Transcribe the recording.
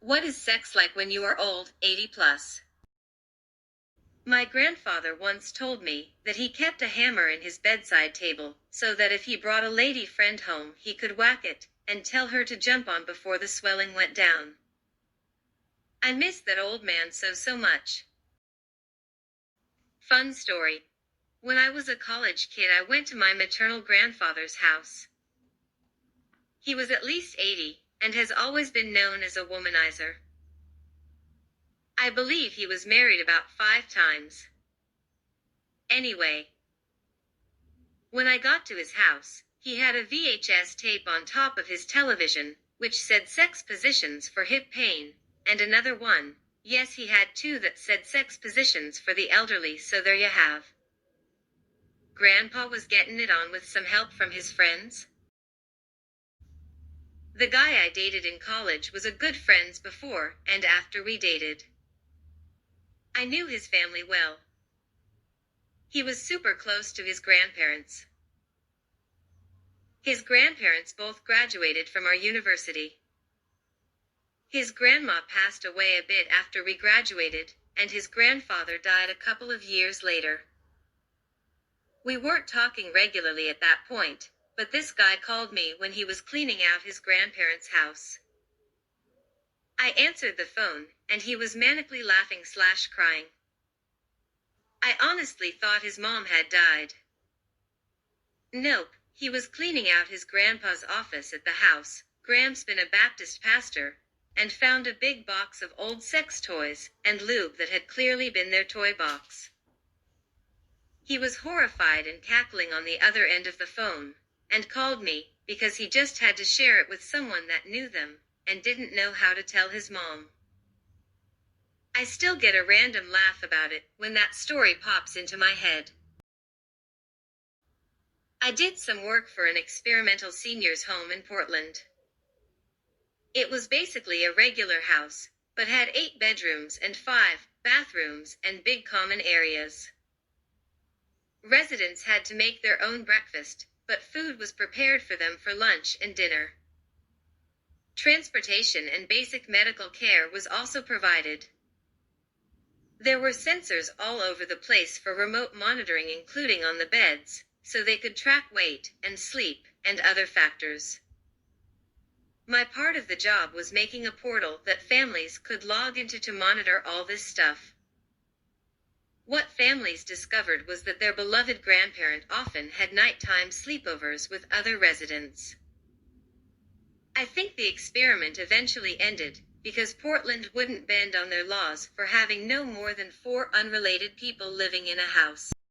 What is sex like when you are old, 80 plus? My grandfather once told me that he kept a hammer in his bedside table, so that if he brought a lady friend home, he could whack it, and tell her to jump on before the swelling went down. I miss that old man so much. Fun story. When I was a college kid, I went to my maternal grandfather's house. He was at least 80, and has always been known as a womanizer. I believe he was married about 5 times. Anyway, when I got to his house, he had a VHS tape on top of his television, which said sex positions for hip pain, and another one. Yes, he had two that said sex positions for the elderly, so there you have. Grandpa was getting it on with some help from his friends. The guy I dated in college was a good friends before and after we dated. I knew his family well. He was super close to his grandparents. His grandparents both graduated from our university. His grandma passed away a bit after we graduated, and his grandfather died a couple of years later. We weren't talking regularly at that point, but this guy called me when he was cleaning out his grandparents' house. I answered the phone, and he was manically laughing/crying. I honestly thought his mom had died. Nope, he was cleaning out his grandpa's office at the house. Gram's been a Baptist pastor, and found a big box of old sex toys and lube that had clearly been their toy box. He was horrified and cackling on the other end of the phone, and called me, because he just had to share it with someone that knew them, and didn't know how to tell his mom. I still get a random laugh about it when that story pops into my head. I did some work for an experimental seniors home in Portland. It was basically a regular house, but had 8 bedrooms and 5 bathrooms and big common areas. Residents had to make their own breakfast, but food was prepared for them for lunch and dinner. Transportation and basic medical care was also provided. There were sensors all over the place for remote monitoring, including on the beds, so they could track weight and sleep and other factors. My part of the job was making a portal that families could log into to monitor all this stuff. What families discovered was that their beloved grandparent often had nighttime sleepovers with other residents. I think the experiment eventually ended, because Portland wouldn't bend on their laws for having no more than 4 unrelated people living in a house.